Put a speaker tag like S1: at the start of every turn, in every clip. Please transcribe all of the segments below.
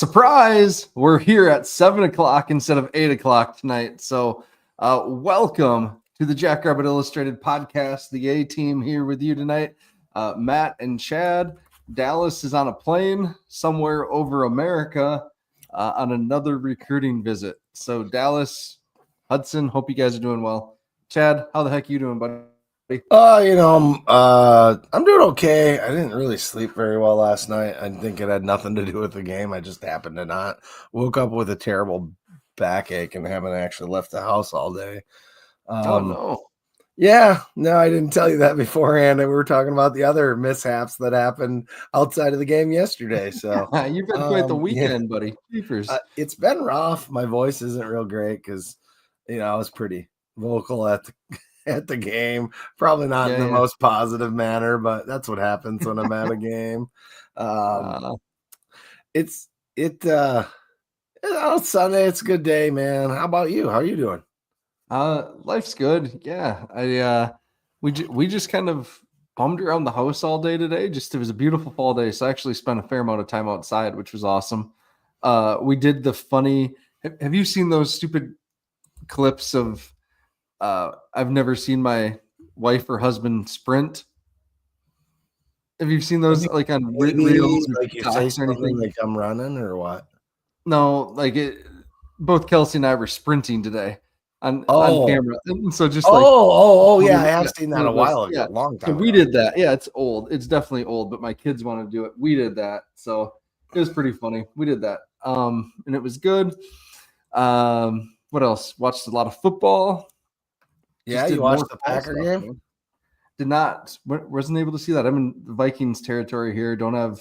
S1: Surprise! We're here at 7 o'clock instead of 8 o'clock tonight. So, welcome to the Jackrabbit Illustrated podcast. The A team here with you tonight. Matt and Chad. Dallas is on a plane somewhere over America on another recruiting visit. So, Dallas, Hudson, hope you guys are doing well. Chad, how the heck are you doing, buddy?
S2: I'm doing okay. I didn't really sleep very well last night. I think it had nothing to do with the game. I just happened to not. Woke up with a terrible backache and haven't actually left the house all day.
S1: Oh, no.
S2: Yeah, no, I didn't tell you that beforehand. We were talking about the other mishaps that happened outside of the game yesterday. So
S1: You've been quite the weekend, buddy. Jeepers.
S2: It's been rough. My voice isn't real great because, I was pretty vocal at the game. Probably not in the most positive manner, but that's what happens when I'm at a game. It's Sunday. It's a good day, man. How about you? How are you doing?
S1: Life's good. Yeah. We just kind of bummed around the house all day today. It was a beautiful fall day. So I actually spent a fair amount of time outside, which was awesome. We did the funny, have you seen those stupid clips of, I've never seen my wife or husband sprint? Have you seen those like on reels or
S2: like you say
S1: or anything?
S2: Like I'm running or what?
S1: No, both Kelsey and I were sprinting today on camera. And so just
S2: yeah, I have seen that a while ago, a long time
S1: ago. We did that. Yeah, it's old. It's definitely old, but my kids want to do it. We did that. So it was pretty funny. We did that. And it was good. What else? Watched a lot of football.
S2: Yeah, you watched the Packer game?
S1: Man. Did not. Wasn't able to see that. I'm in the Vikings territory here. Don't have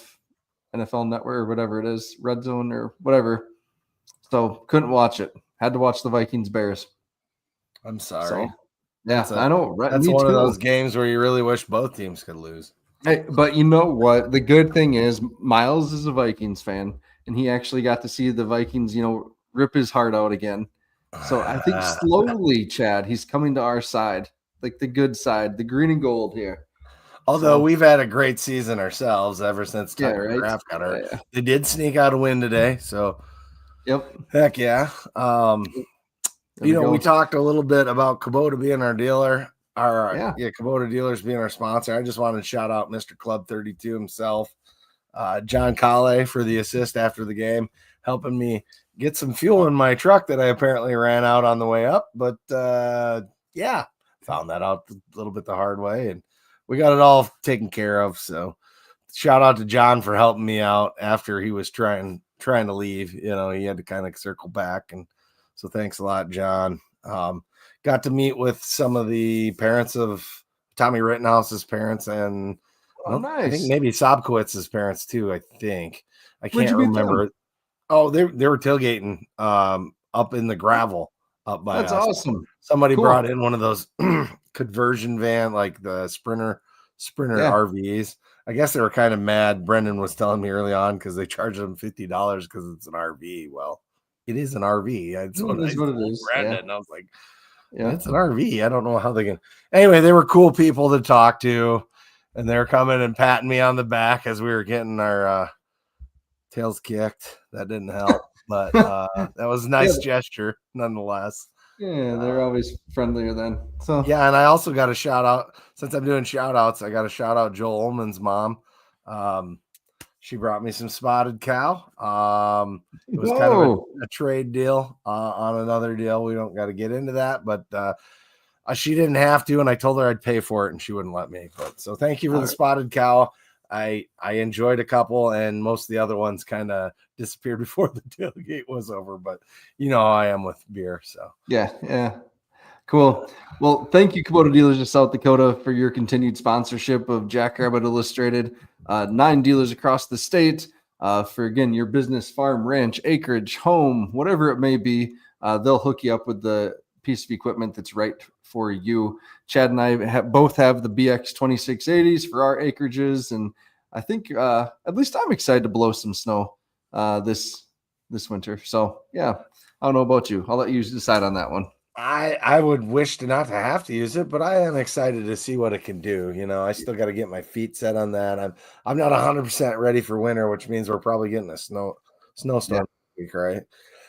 S1: NFL Network or whatever it is, Red Zone or whatever. So couldn't watch it. Had to watch the Vikings Bears.
S2: I'm sorry.
S1: So, yeah, I know. Right?
S2: That's one of those games where you really wish both teams could lose.
S1: Hey, but you know what? The good thing is Miles is a Vikings fan, and he actually got to see the Vikings, rip his heart out again. So I think slowly, Chad, he's coming to our side, like the good side, the green and gold here.
S2: Although we've had a great season ourselves ever since Tucker Kraft got hurt. Yeah. They did sneak out a win today, so heck yeah. We talked a little bit about Kubota being our dealer. Kubota Dealers being our sponsor. I just wanted to shout out Mr. Club 32 himself, John Calle for the assist after the game, helping me get some fuel in my truck that I apparently ran out on the way up. But found that out a little bit the hard way, and we got it all taken care of. So shout out to John for helping me out after he was trying to leave. He had to kind of circle back, and so thanks a lot, John. Got to meet with some of the parents of Tommy Rittenhouse's parents, and
S1: nice.
S2: I think maybe Sobkowitz's parents too. I think I can't remember. Oh, they were tailgating up in the gravel up by us.
S1: That's awesome.
S2: Somebody brought in one of those conversion van, like the Sprinter RVs. I guess they were kind of mad. Brendan was telling me early on because they charged them $50 because it's an RV. Well, it is an RV. That's what it is. Brendan, I was like, it's an RV. I don't know how they can. Anyway, they were cool people to talk to, and they were coming and patting me on the back as we were getting our tails kicked. That didn't help, but that was a nice gesture nonetheless.
S1: Yeah, they're always friendlier then. So
S2: yeah, and I also got a shout out, since I'm doing shout outs, I got to shout out Joel Ullman's mom. She brought me some spotted cow. It was kind of a trade deal on another deal. We don't got to get into that, but she didn't have to, and I told her I'd pay for it, and she wouldn't let me. But so thank you for the spotted cow. I enjoyed a couple, and most of the other ones kind of disappeared before the tailgate was over. But you know how I am with beer, so
S1: yeah. Cool. Well, thank you, Kubota Dealers of South Dakota, for your continued sponsorship of Jackrabbit Illustrated. 9 dealers across the state for, again, your business, farm, ranch, acreage, home, whatever it may be. They'll hook you up with the piece of equipment that's right for you. Chad and I both have the BX 2680s for our acreages, and I think at least I'm excited to blow some snow this winter. So, yeah, I don't know about you. I'll let you decide on that one.
S2: I would wish to not to have to use it, but I am excited to see what it can do. I still got to get my feet set on that. I'm not 100% ready for winter, which means we're probably getting a snowstorm week, right?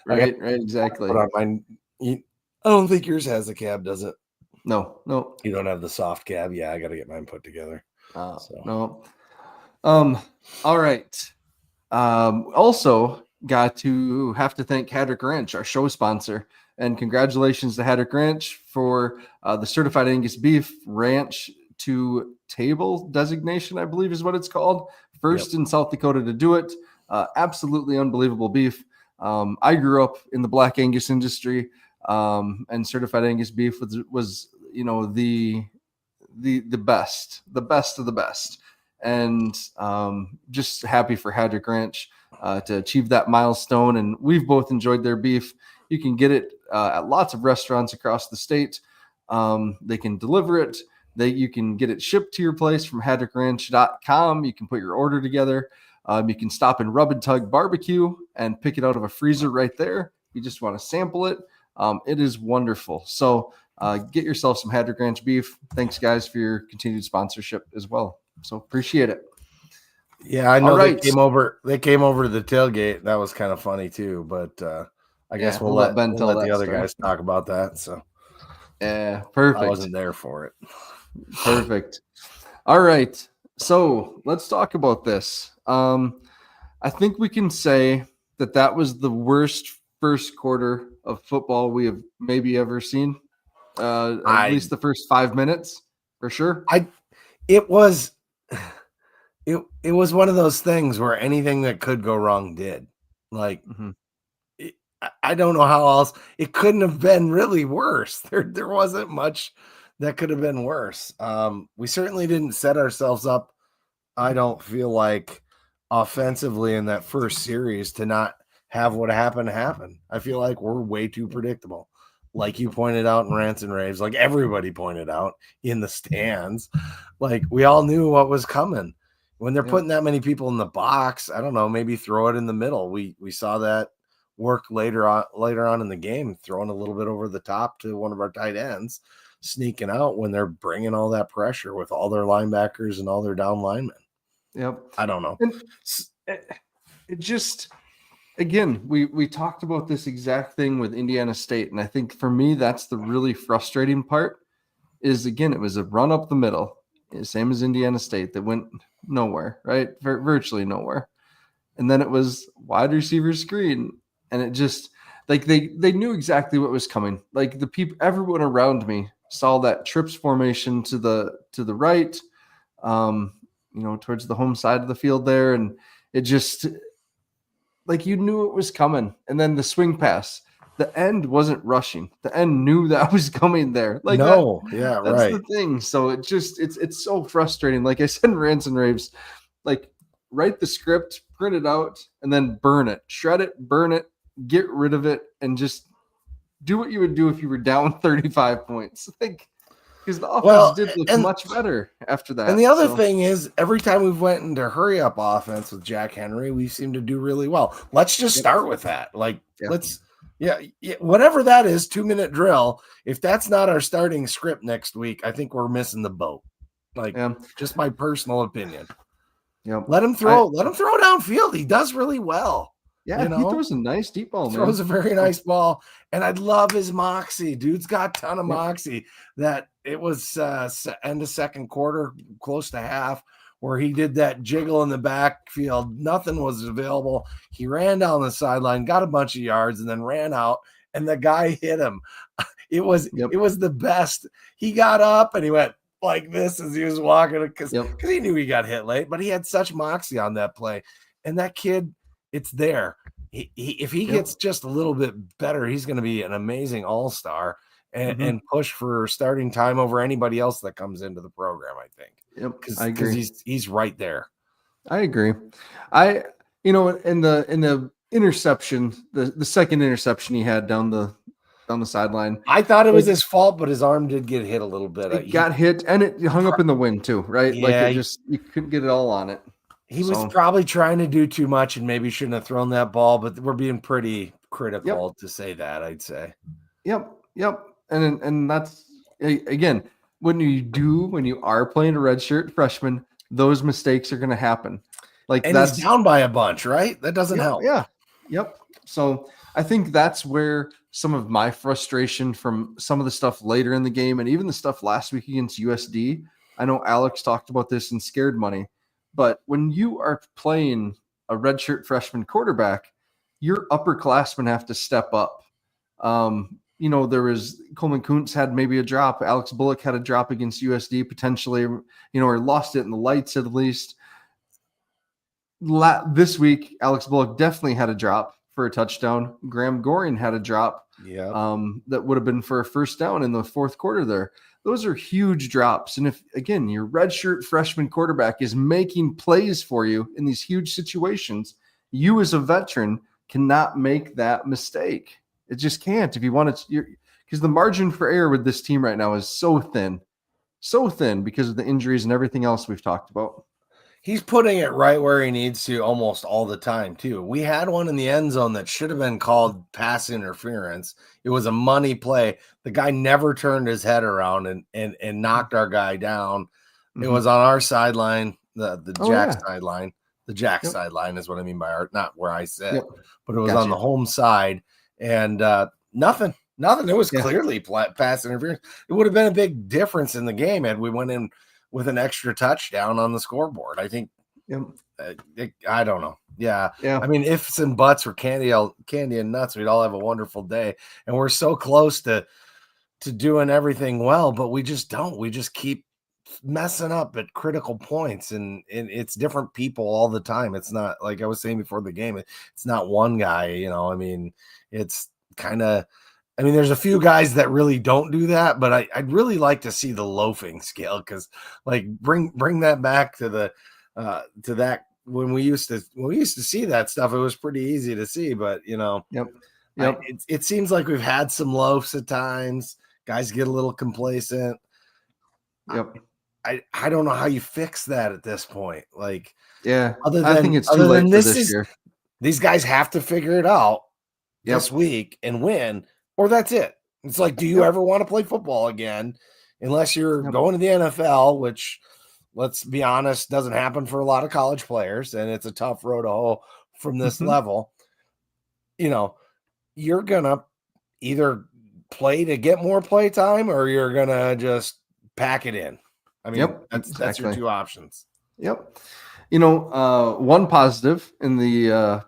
S1: Right, exactly.
S2: Put on mine. I don't think yours has a cab, does it?
S1: No.
S2: You don't have the soft cab. Yeah, I got to get mine put together.
S1: No. All right. Also got to have to thank Haddock Ranch, our show sponsor, and congratulations to Haddock Ranch for the certified Angus beef ranch to table designation, I believe is what it's called. First in South Dakota to do it. Absolutely unbelievable beef. I grew up in the black Angus industry, and certified Angus beef was the best of the best. And just happy for Hadrick Ranch to achieve that milestone. And we've both enjoyed their beef. You can get it at lots of restaurants across the state. They can deliver it. You can get it shipped to your place from hadrickranch.com. You can put your order together. You can stop in Rub and Tug Barbecue and pick it out of a freezer right there. You just want to sample it. It is wonderful. So get yourself some Hadrick Ranch beef. Thanks, guys, for your continued sponsorship as well. So appreciate it.
S2: Yeah, I know they came over to the tailgate. That was kind of funny too, but I guess we'll let the other guys talk about that. So
S1: yeah, perfect.
S2: I wasn't there for it.
S1: Perfect. All right. So let's talk about this. I think we can say that was the worst first quarter of football we have maybe ever seen. At least the first 5 minutes, for sure.
S2: It was one of those things where anything that could go wrong did. Like, I don't know how else. It couldn't have been really worse. There wasn't much that could have been worse. We certainly didn't set ourselves up, I don't feel like, offensively in that first series to not have what happened happen. I feel like we're way too predictable. Like you pointed out in Rants and Raves, like everybody pointed out in the stands, like we all knew what was coming. When they're putting that many people in the box, I don't know, maybe throw it in the middle. We saw that work later on in the game, throwing a little bit over the top to one of our tight ends, sneaking out when they're bringing all that pressure with all their linebackers and all their down linemen.
S1: Yep.
S2: I don't know.
S1: And it just, again, we talked about this exact thing with Indiana State. And I think for me, that's the really frustrating part is, again, it was a run up the middle, same as Indiana State, that went nowhere, right? Virtually nowhere. And then it was wide receiver screen. And it just, like, they knew exactly what was coming. Like everyone around me saw that trips formation to the right, towards the home side of the field there. And it just, like, you knew it was coming. And then the swing pass, the end wasn't rushing. The end knew that was coming there. Like, that's right. The thing. So it just, it's so frustrating. Like I said in Rants and Raves, like, write the script, print it out, and then burn it, shred it, burn it, get rid of it, and just do what you would do if you were down 35 points. Like, because the offense did look much better after that.
S2: And the other thing is, every time we've went into hurry up offense with Jack Henry, we seem to do really well. Let's just start with that. Like, whatever that is, 2-minute drill. If that's not our starting script next week, I think we're missing the boat. Like, just my personal opinion. Let him throw downfield. He does really well.
S1: Yeah, he throws a nice deep ball, man.
S2: Throws a very nice ball. And I love his moxie. Dude's got a ton of moxie. That it was end of second quarter, close to half, where he did that jiggle in the backfield. Nothing was available. He ran down the sideline, got a bunch of yards, and then ran out, and the guy hit him. It was the best. He got up and he went like this as he was walking because he knew he got hit late, but he had such moxie on that play. And that kid, it's there. If he gets just a little bit better, he's going to be an amazing all-star and push for starting time over anybody else that comes into the program, I think. Because he's right there.
S1: I agree. In the interception, the second interception he had down the sideline,
S2: I thought it was his fault, but his arm did get hit a little bit.
S1: It got hit, and it hung up in the wind too, right? Yeah, you couldn't get it all on it.
S2: He was probably trying to do too much and maybe shouldn't have thrown that ball, but we're being pretty critical to say that, I'd say.
S1: Yep. And that's, again, when you are playing a redshirt freshman, those mistakes are going to happen. Like,
S2: and he's down by a bunch, right? That doesn't help.
S1: Yeah. Yep. So I think that's where some of my frustration from some of the stuff later in the game and even the stuff last week against USD. I know Alex talked about this in Scared Money, but when you are playing a redshirt freshman quarterback, your upperclassmen have to step up. There was Coleman Kuntz had maybe a drop. Alex Bullock had a drop against USD potentially, or lost it in the lights at least. This week, Alex Bullock definitely had a drop for a touchdown. Graham Goring had a drop that would have been for a first down in the fourth quarter there. Those are huge drops. And if, again, your redshirt freshman quarterback is making plays for you in these huge situations, you as a veteran cannot make that mistake. It just can't. If you want to, because the margin for error with this team right now is so thin because of the injuries and everything else we've talked about.
S2: He's putting it right where he needs to almost all the time, too. We had one in the end zone that should have been called pass interference. It was a money play. The guy never turned his head around and knocked our guy down. Mm-hmm. It was on our sideline, the Jack sideline. The Jack sideline is what I mean by our, not where I sit, but it was on the home side. And nothing. It was clearly pass interference. It would have been a big difference in the game had we went in with an extra touchdown on the scoreboard. I think, I don't know. Yeah. I mean, ifs and buts were candy and nuts, we'd all have a wonderful day. And we're so close to doing everything well, but we just don't. We just keep messing up at critical points, and it's different people all the time. It's not like I was saying before the game. It's not one guy, I mean, it's kind of, there's a few guys that really don't do that, but I'd really like to see the loafing scale, because like bring that back to the to that when we used to see that stuff. It was pretty easy to see, but it seems like we've had some loafs at times. Guys get a little complacent. I don't know how you fix that at this point. Like,
S1: I think it's too late for this year.
S2: These guys have to figure it out this week and win. Or that's it. It's like, do you ever want to play football again? Unless you're going to the NFL, which, let's be honest, doesn't happen for a lot of college players, and it's a tough road to hoe from this level. You're going to either play to get more play time, or you're going to just pack it in. That's your two options.
S1: One positive in the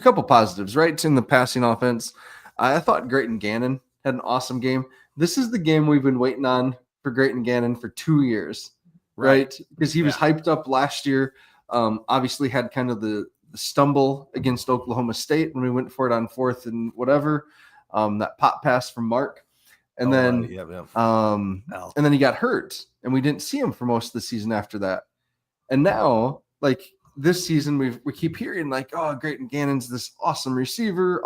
S1: couple positives, right? In the passing offense. I thought Grayton Gannon had an awesome game. This is the game we've been waiting on for Grayton Gannon for 2 years, right? Because he was hyped up last year. Obviously had kind of the stumble against Oklahoma State when we went for it on fourth and whatever. That pop pass from Mark. And then he got hurt, and we didn't see him for most of the season after that. And now, like this season, we keep hearing like, oh, Grayton Gannon's this awesome receiver.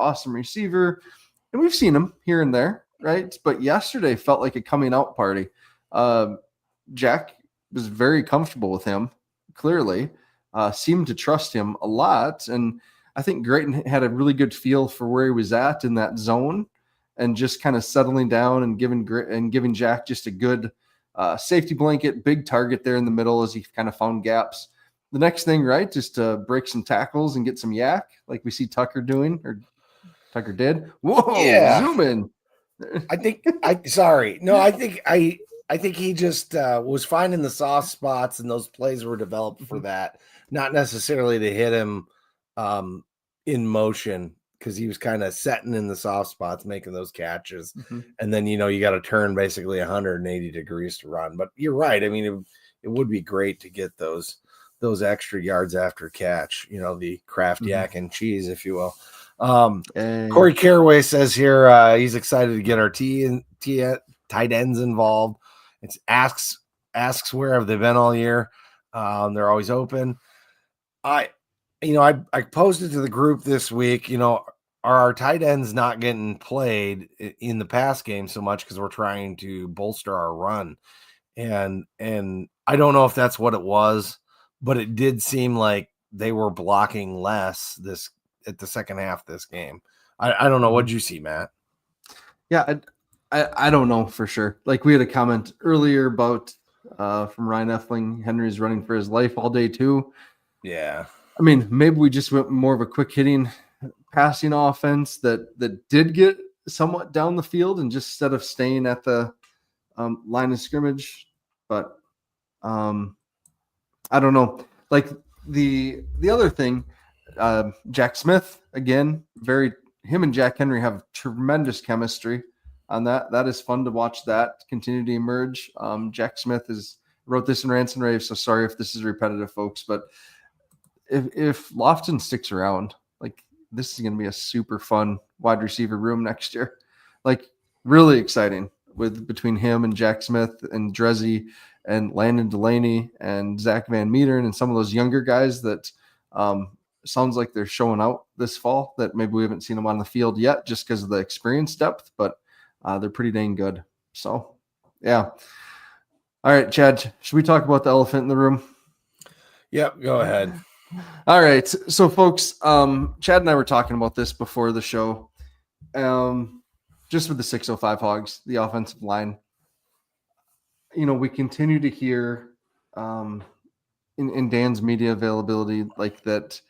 S1: And we've seen him here and there, right? But yesterday felt like a coming out party. Jack was very comfortable with him, clearly, seemed to trust him a lot. And I think Grayton had a really good feel for where he was at in that zone, and just kind of settling down and giving Jack just a good safety blanket, big target there in the middle as he kind of found gaps. The next thing, right, is to break some tackles and get some yak, like we see Tucker doing, or Tucker did. Whoa, zoom in.
S2: I think he just was finding the soft spots, and those plays were developed for that, not necessarily to hit him in motion, because he was kind of setting in the soft spots, making those catches. And then, you got to turn basically 180 degrees to run. But you're right. I mean, it would be great to get those extra yards after catch, the Kraft yak and cheese, if you will. Corey Caraway says here he's excited to get our tight ends involved. It's asks where have they been all year. They're always open. I posted to the group this week, are our tight ends not getting played in the pass game so much because we're trying to bolster our run? And I don't know if that's what it was, but it did seem like they were blocking less at the second half of this game. I don't know. What'd you see, Matt?
S1: Yeah, I don't know for sure. Like, we had a comment earlier about from Ryan Effling, Henry's running for his life all day too.
S2: Yeah.
S1: I mean, maybe we just went more of a quick hitting passing offense that did get somewhat down the field and just instead of staying at the line of scrimmage. But I don't know. Like the other thing, Jack Smith again, him and Jack Henry have tremendous chemistry on that. That is fun to watch that continue to emerge. Jack Smith wrote this in Rants and Raves, so sorry if this is repetitive, folks, but if Lofton sticks around, like this is going to be a super fun wide receiver room next year. Like really exciting between him and Jack Smith and Drezzy and Landon Delaney and Zach Van Meter and some of those younger guys that sounds like they're showing out this fall that maybe we haven't seen them on the field yet just because of the experience depth, but they're pretty dang good. So, yeah. All right, Chad, should we talk about the elephant in the room?
S2: Yep, go ahead.
S1: All right. So, folks, Chad and I were talking about this before the show. Just with the 605 Hogs, the offensive line. We continue to hear in Dan's media availability like that,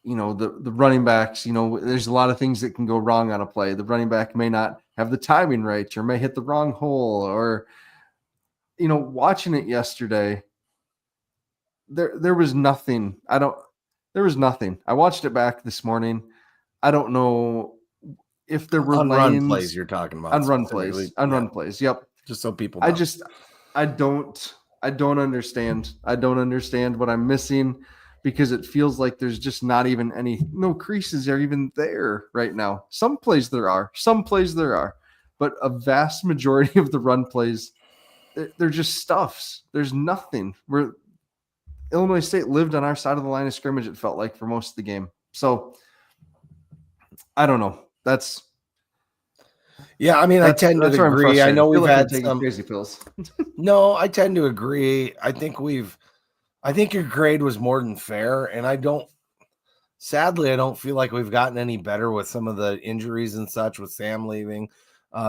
S1: the running backs, there's a lot of things that can go wrong on a play. The running back may not have the timing right or may hit the wrong hole or, watching it yesterday, there was nothing. There was nothing. I watched it back this morning. I don't know if there were
S2: run plays you're talking about.
S1: On run plays. Yep.
S2: Just so people know.
S1: I don't understand. I don't understand what I'm missing because it feels like there's just not even no creases are even there right now. Some plays there are, but a vast majority of the run plays, they're just stuffs. There's nothing. Illinois State lived on our side of the line of scrimmage, it felt like, for most of the game. So I don't know.
S2: I tend to agree. I know we've had some
S1: crazy pills.
S2: No, I tend to agree. I think your grade was more than fair, and sadly, I don't feel like we've gotten any better with some of the injuries and such with Sam leaving,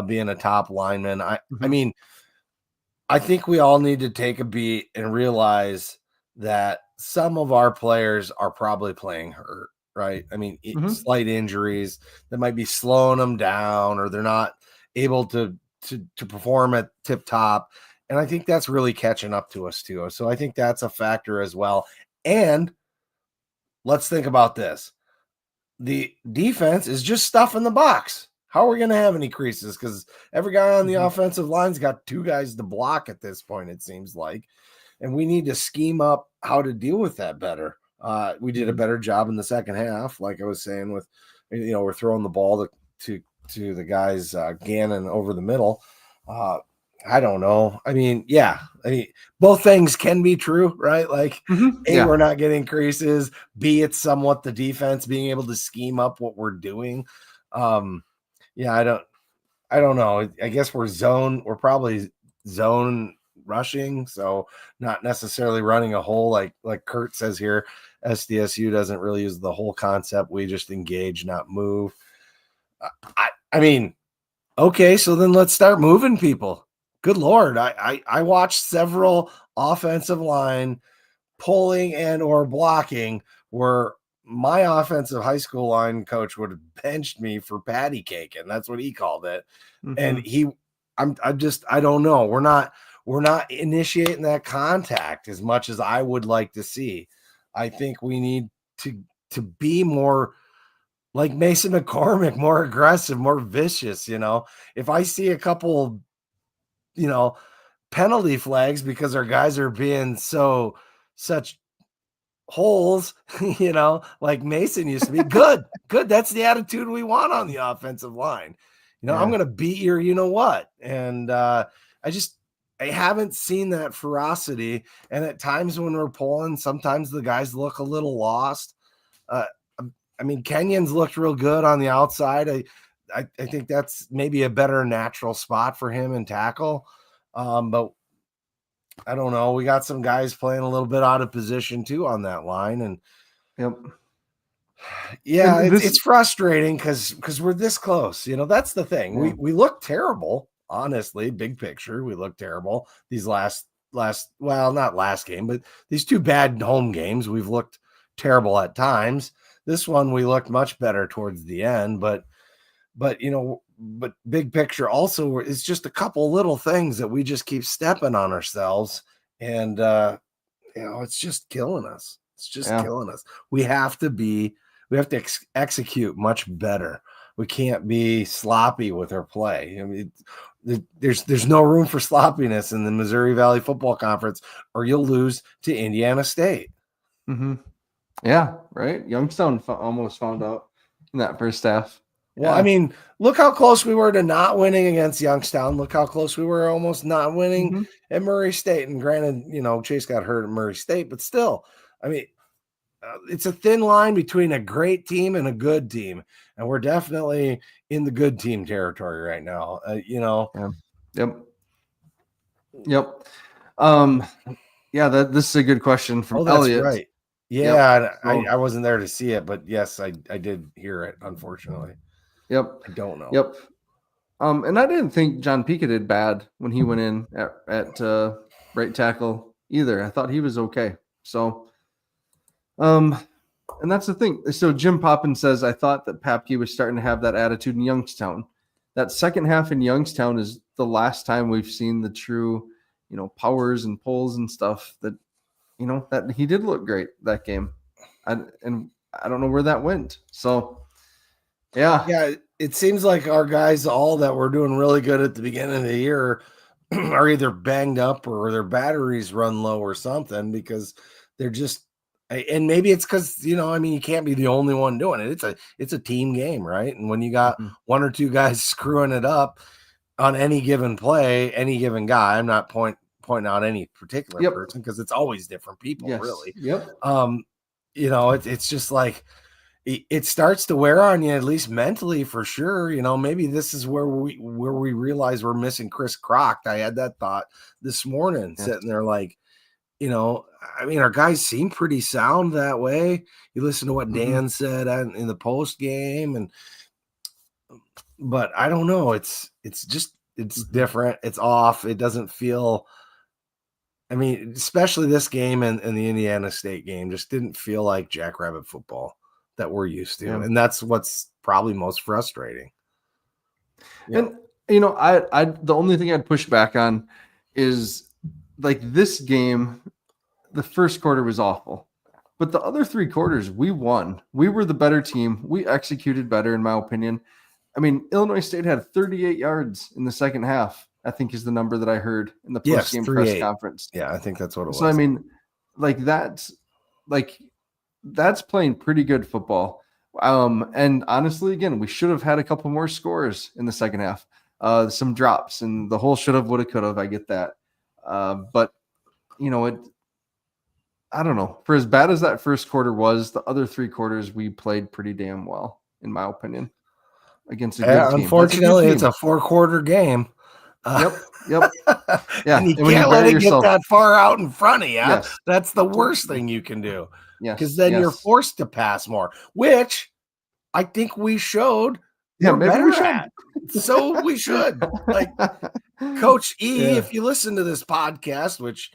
S2: being a top lineman. I mean, I think we all need to take a beat and realize that some of our players are probably playing hurt, right? I mean, slight injuries that might be slowing them down, or they're not able to perform at tip top. And I think that's really catching up to us too. So I think that's a factor as well. And let's think about this. The defense is just stuff in the box. How are we going to have any creases? Because every guy on the offensive line's got two guys to block at this point, it seems like. And we need to scheme up how to deal with that better. We did a better job in the second half, like I was saying, with we're throwing the ball to the guys Gannon over the middle. I don't know. I mean, both things can be true, right? Like, we're not getting creases. B, it's somewhat the defense being able to scheme up what we're doing. I don't know. I guess we're probably zone rushing, so not necessarily running a hole like Kurt says here. SDSU doesn't really use the whole concept. We just engage, not move. I mean, okay, so then let's start moving people. Good Lord. I watched several offensive line pulling and or blocking where my offensive high school line coach would have benched me for patty cake, and that's what he called it. And I don't know. We're not initiating that contact as much as I would like to see. I think we need to be more like Mason McCormick, more aggressive, more vicious. If I see a couple, penalty flags because our guys are being such holes, like Mason used to be, good. That's the attitude we want on the offensive line. I'm going to beat your, what? And I haven't seen that ferocity. And at times when we're pulling, sometimes the guys look a little lost. I mean, Kenyon's looked real good on the outside. I think that's maybe a better natural spot for him in tackle. But I don't know. We got some guys playing a little bit out of position too on that line. And it's frustrating because we're this close. That's the thing. Yeah. We look terrible. Honestly, big picture, we look terrible. These not last game, but these two bad home games, we've looked terrible at times. This one we looked much better towards the end, but big picture also is just a couple little things that we just keep stepping on ourselves, and it's just killing us. It's just killing us. We have to execute much better. We can't be sloppy with our play. I mean, there's no room for sloppiness in the Missouri Valley Football Conference, or you'll lose to Indiana State.
S1: Mm-hmm. Yeah, right. Youngstown almost found out in that first half.
S2: Well, I mean, look how close we were to not winning against Youngstown. Look how close we were almost not winning at Murray State. And granted, Chase got hurt at Murray State, but still, I mean, it's a thin line between a great team and a good team. And we're definitely in the good team territory right now.
S1: Yeah. Yep. This is a good question from Elliot.
S2: Right. Yeah. Yep. I wasn't there to see it, but yes, I did hear it, unfortunately.
S1: Yep.
S2: I don't know.
S1: Yep. And I didn't think John Pika did bad when he went in at right tackle either. I thought he was okay. So, and that's the thing. So Jim Poppin says, I thought that Papke was starting to have that attitude in Youngstown. That second half in Youngstown is the last time we've seen the true, powers and pulls and stuff that he did look great that game. And I don't know where that went. So,
S2: yeah, it seems like our guys, all that were doing really good at the beginning of the year, are either banged up or their batteries run low or something, because they're just, and maybe it's because, you can't be the only one doing it. It's a team game, right? And when you got one or two guys screwing it up on any given play, any given guy, I'm not pointing out any particular person, because it's always different people, really.
S1: Yep.
S2: It's just like, it starts to wear on you, at least mentally, for sure. Maybe this is where we realize we're missing Chris Crocked. I had that thought this morning, sitting there like, our guys seem pretty sound that way. You listen to what Dan said in the post game, but I don't know. It's different. It's off. It doesn't feel. I mean, especially this game and the Indiana State game just didn't feel like Jackrabbit football that we're used to. And that's what's probably most frustrating.
S1: And, I the only thing I'd push back on is, like, this game, the first quarter was awful, but the other three quarters we won. We were the better team. We executed better, in my opinion. I mean, Illinois State had 38 yards in the second half, I think is the number that I heard in the post-game press conference.
S2: Yeah, I think that's what it was.
S1: So, I mean, that's playing pretty good football. And honestly, again, we should have had a couple more scores in the second half. Some drops, and the whole should have, would have, could have. I get that. But, I don't know. For as bad as that first quarter was, the other three quarters we played pretty damn well, in my opinion, against a good team.
S2: Unfortunately, it's a 4-quarter game.
S1: Yep.
S2: Yeah. And you can't let it get that far out in front of you. Yes. That's the worst thing you can do.
S1: Yeah.
S2: Because then you're forced to pass more, which I think we showed.
S1: Yeah, maybe we should.
S2: So we should. Like, Coach E, if you listen to this podcast, which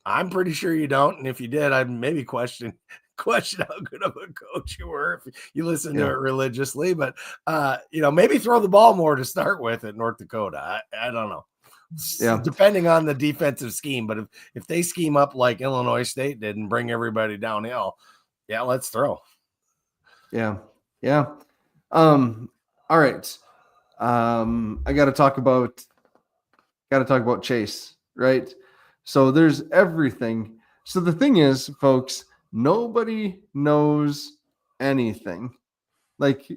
S2: I'm pretty sure you don't, and if you did, I'd maybe question how good of a coach you were if you listen to it religiously. But maybe throw the ball more to start with at North Dakota. I don't know. Yeah, depending on the defensive scheme. But if they scheme up like Illinois State did and bring everybody downhill, let's throw.
S1: Yeah. All right. I got to talk about Chase, right? So there's everything. So the thing is, folks, nobody knows anything. Like,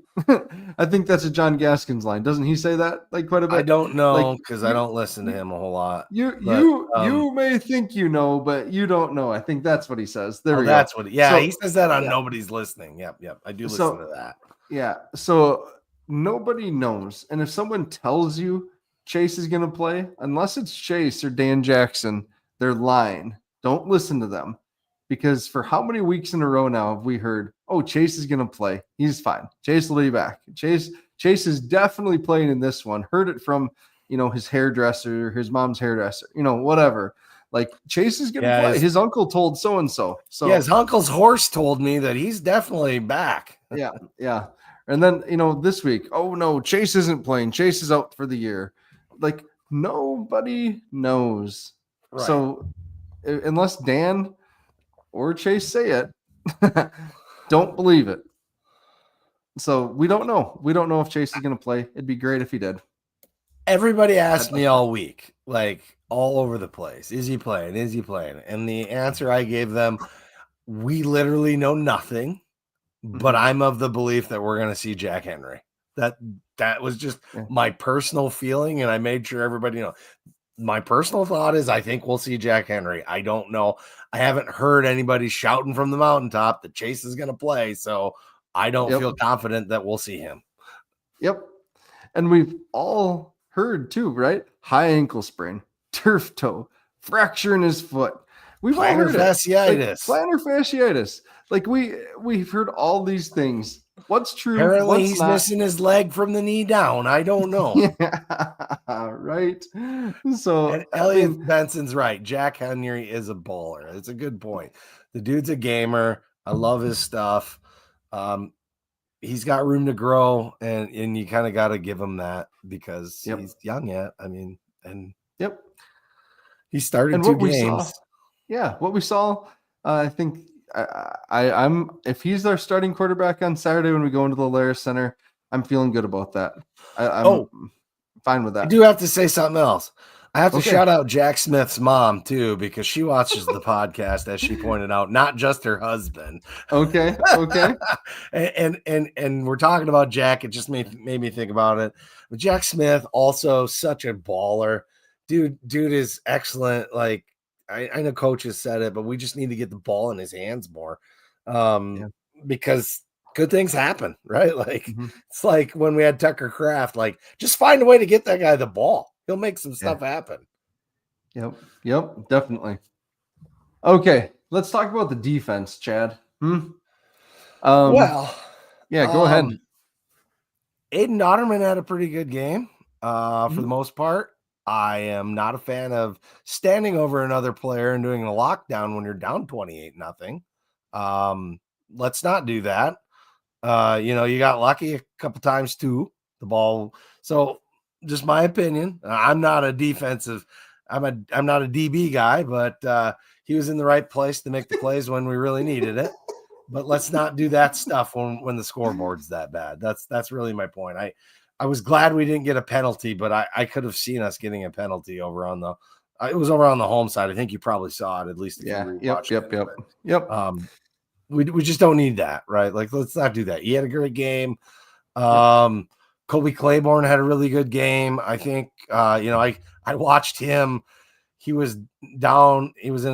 S1: I think that's a John Gaskins line. Doesn't he say that like quite a bit?
S2: I don't know, because I don't listen to him a whole lot.
S1: You may think you know, but you don't know. I think that's what he says. There we go.
S2: That's what. He says that on Nobody's Listening. Yep. I do listen to that.
S1: Yeah. So nobody knows, and if someone tells you Chase is going to play, unless it's Chase or Dan Jackson, they're lying. Don't listen to them, because for how many weeks in a row now have we heard, oh, Chase is going to play. He's fine. Chase will be back. Chase is definitely playing in this one. Heard it from, his hairdresser, his mom's hairdresser, whatever. Like Chase is going to
S2: Yeah,
S1: play. His uncle told so-and-so. So
S2: yeah, his uncle's horse told me that he's definitely back.
S1: yeah, yeah. And then, this week, oh no, Chase isn't playing. Chase is out for the year. Like nobody knows.
S2: Right.
S1: So unless Dan or Chase say it, don't believe it. So we don't know. We don't know if Chase is going to play. It'd be great if he did.
S2: Everybody asked me all week, like all over the place, is he playing? Is he playing? And the answer I gave them, we literally know nothing, but I'm of the belief that we're going to see Jack Henry. That was just my personal feeling, and I made sure everybody my personal thought is I think we'll see Jack Henry. I don't know. I haven't heard anybody shouting from the mountaintop that Chase is going to play, so I don't feel confident that we'll see him.
S1: Yep. And we've all heard too, right? High ankle sprain, turf toe, fracture in his foot. We've all heard
S2: fasciitis.
S1: Plantar fasciitis. Like we've heard all these things. What's true?
S2: Apparently
S1: what's
S2: he's
S1: not?
S2: missing his leg from the knee down. I don't know.
S1: Yeah, right. So
S2: and Elliot Benson's right. Jack Henry is a bowler. It's a good point. The dude's a gamer. I love his stuff. He's got room to grow, and you kind of got to give him that because he's young yet. I mean, and he started 2 games.
S1: What we saw, I think I'm if he's our starting quarterback on Saturday when we go into the Laris Center, I'm feeling good about that. I'm fine with that.
S2: I do have to say something else. I have to shout out Jack Smith's mom too, because she watches the podcast, as she pointed out, not just her husband.
S1: Okay.
S2: and we're talking about Jack. It just made me think about it. But Jack Smith, also such a baller. Dude is excellent. Like I know coaches said it, but we just need to get the ball in his hands more. Because good things happen, right? Like it's like when we had Tucker Kraft, like just find a way to get that guy the ball. He'll make some stuff happen.
S1: Yep, definitely. Okay, let's talk about the defense, Chad. Go ahead.
S2: Aiden Dotterman had a pretty good game for the most part. I am not a fan of standing over another player and doing a lockdown when you're down 28-0. Let's not do that. You got lucky a couple times too. The ball. So just my opinion. I'm not a defensive. I'm not a DB guy, but he was in the right place to make the plays when we really needed it. But let's not do that stuff when the scoreboard's that bad. That's really my point. I was glad we didn't get a penalty, but I could have seen us getting a penalty over on the. It was over on the home side. I think you probably saw it at least. If you rewatched it. We just don't need that, right? Like let's not do that. He had a great game. Colby Claiborne had a really good game. I think, I watched him. He was down. He was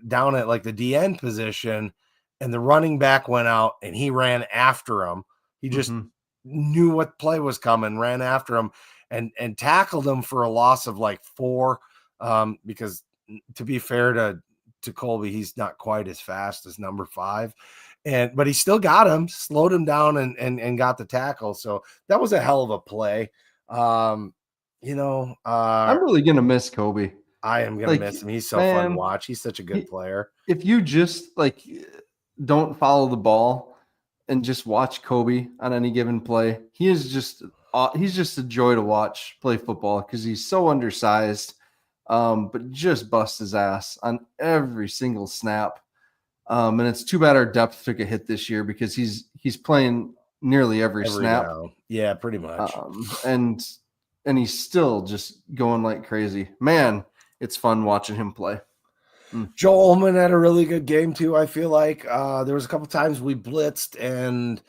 S2: down at like the DN position, and the running back went out, and he ran after him. He just knew what play was coming, ran after him, and tackled him for a loss of like 4. Because to be fair to Colby, he's not quite as fast as number 5. But he still got him, slowed him down and got the tackle. So that was a hell of a play. I'm
S1: really going to miss Kobe.
S2: I am going to miss him. He's so fun to watch. He's such a good player.
S1: If you just don't follow the ball and just watch Kobe on any given play, he's just a joy to watch play football because he's so undersized, but just busts his ass on every single snap. And it's too bad our depth took a hit this year because he's playing nearly every snap.
S2: Down. Yeah, pretty much.
S1: And he's still just going like crazy. Man, it's fun watching him play.
S2: Joe Ullman had a really good game too. I feel like there was a couple times we blitzed, and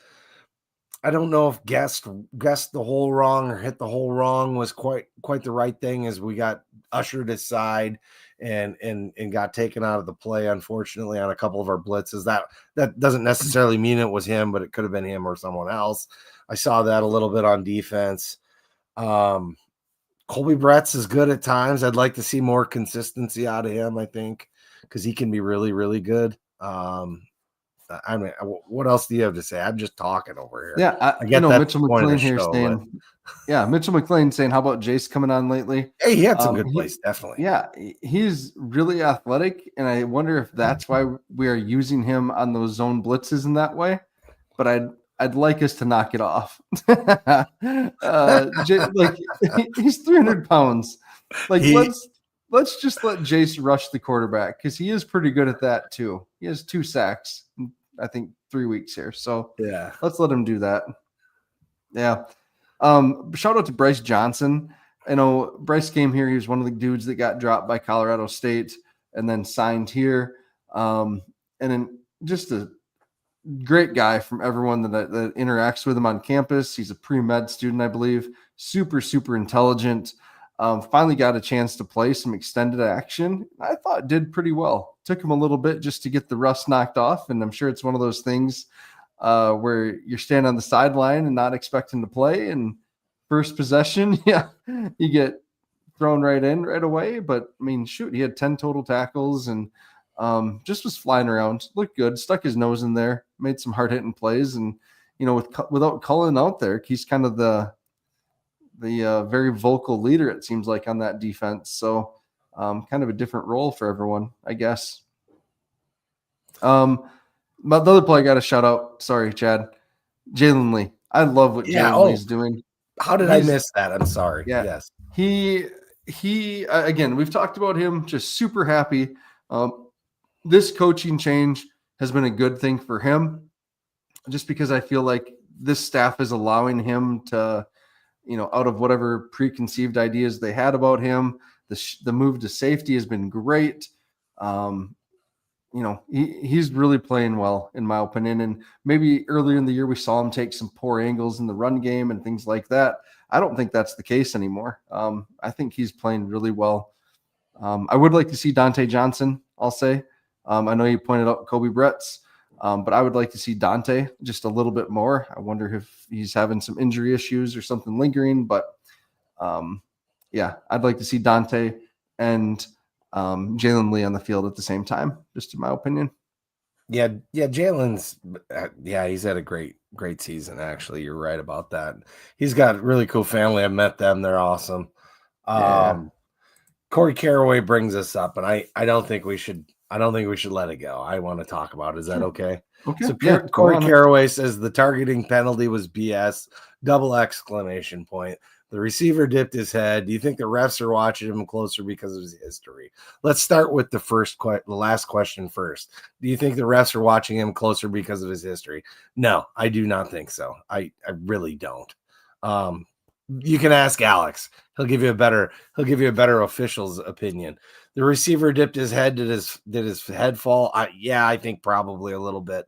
S2: I don't know if guessed the hole wrong or hit the hole wrong was quite the right thing as we got ushered aside and got taken out of the play, unfortunately, on a couple of our blitzes. That doesn't necessarily mean it was him, but it could have been him or someone else. I saw that a little bit on defense. Colby Bretz is good at times. I'd like to see more consistency out of him, I think, because he can be really, really good. I mean, what else do you have to say? I'm just talking over here.
S1: Yeah,
S2: I get that's
S1: Mitchell
S2: the point of the
S1: McLean here
S2: show,
S1: saying, Mitchell McLean saying, how about Jace coming on lately?
S2: hey, he had some good plays, definitely.
S1: Yeah, he's really athletic, and I wonder if that's why we are using him on those zone blitzes in that way. But I'd like us to knock it off. He's 300 pounds. Like let's just let Jace rush the quarterback because he is pretty good at that too. He has 2 sacks, in, I think 3 weeks here. So
S2: yeah,
S1: let's let him do that. Yeah. Shout out to Bryce Johnson. I know Bryce came here. He was one of the dudes that got dropped by Colorado State and then signed here. And then just a great guy from everyone that interacts with him on campus. He's a pre-med student, I believe. Super, super intelligent. Finally got a chance to play some extended action. I thought did pretty well. Took him a little bit just to get the rust knocked off. And I'm sure it's one of those things where you're standing on the sideline and not expecting to play. And first possession, you get thrown right in right away. But I mean, shoot, he had 10 total tackles and just was flying around. Looked good. Stuck his nose in there. Made some hard hitting plays. And without Cullen out there, he's kind of the very vocal leader, it seems like, on that defense. So kind of a different role for everyone, I guess. But the other play I got to shout out. Sorry, Chad. Jalen Lee. I love what Jalen Lee's doing.
S2: How did I miss that? I'm sorry.
S1: Yeah.
S2: Yes.
S1: He again, we've talked about him, just super happy. This coaching change has been a good thing for him just because I feel like this staff is allowing him to, out of whatever preconceived ideas they had about him, the move to safety has been great. He's really playing well, in my opinion. And maybe earlier in the year, we saw him take some poor angles in the run game and things like that. I don't think that's the case anymore. I think he's playing really well. I would like to see Dante Johnson, I'll say. I know you pointed out Kobe Bretts, but I would like to see Dante just a little bit more. I wonder if he's having some injury issues or something lingering, but I'd like to see Dante and Jalen Lee on the field at the same time, just in my opinion.
S2: Yeah, Jalen's, he's had a great season, actually. You're right about that. He's got a really cool family. I've met them. They're awesome. Corey Caraway brings us up, and I don't think we should let it go. I want to talk about it. Is that okay?
S1: Okay.
S2: So Corey Caraway says the targeting penalty was BS, double exclamation point. The receiver dipped his head. Do you think the refs are watching him closer because of his history? Let's start with the last question first. Do you think the refs are watching him closer because of his history? No, I do not think so. I really don't. You can ask Alex. He'll give you a better official's opinion. The receiver dipped his head. Did his head fall? I think probably a little bit.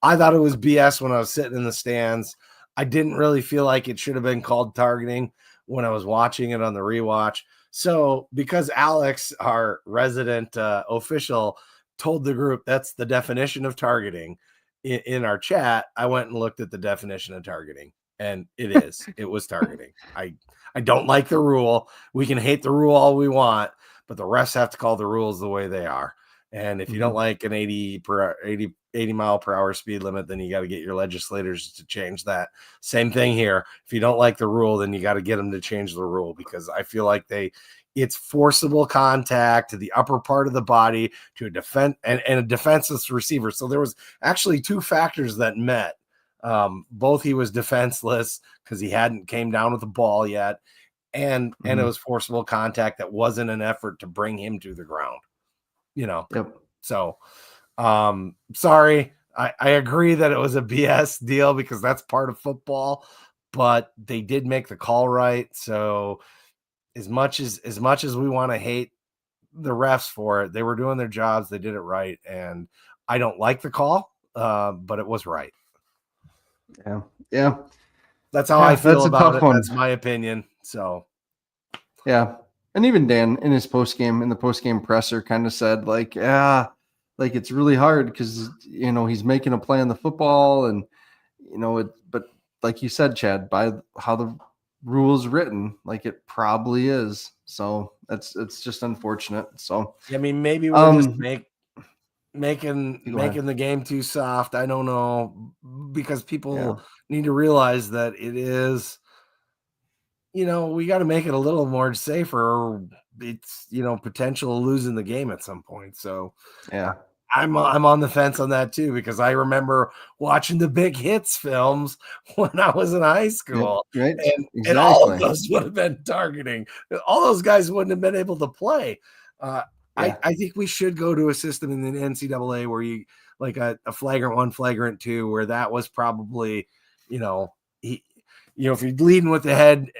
S2: I thought it was BS when I was sitting in the stands. I didn't really feel like it should have been called targeting when I was watching it on the rewatch. So because Alex, our resident official, told the group that's the definition of targeting in our chat, I went and looked at the definition of targeting, and it was targeting. I don't like the rule. We can hate the rule all we want, but the refs have to call the rules the way they are. And if you don't like an 80 mile per hour speed limit, then you got to get your legislators to change that. Same thing here. If you don't like the rule, then you got to get them to change the rule, because I feel like it's forcible contact to the upper part of the body to a and a defenseless receiver. So there was actually 2 factors that met. Both he was defenseless because he hadn't came down with the ball yet, and it was forcible contact that wasn't an effort to bring him to the ground.
S1: Yep.
S2: So sorry. I agree that it was a BS deal because that's part of football, but they did make the call right. So as much as we want to hate the refs for it, they were doing their jobs. They did it right. And I don't like the call, but it was right.
S1: Yeah.
S2: That's how I feel about it. That's my opinion. So
S1: yeah. And even Dan in the post-game presser kind of said like it's really hard because, he's making a play on the football and, but like you said, Chad, by how the rule's written, like it probably is. So it's just unfortunate. So,
S2: I mean, maybe we'll making
S1: Go ahead.
S2: the game too soft. I don't know, because
S1: Yeah.
S2: people need to realize that it is, we got to make it a little more safer. Or it's, potential of losing the game at some point. So
S1: Yeah.
S2: I'm on the fence on that too, because I remember watching the Big Hits films when I was in high
S1: Yep.
S2: school,
S1: Right.
S2: and all of
S1: Exactly.
S2: those would have been targeting. All those guys wouldn't have been able to play. Uh, I
S1: Yeah.
S2: I think we should go to a system in the NCAA where you, like a flagrant one, flagrant two, where that was probably, you know, he, if you're leading with the head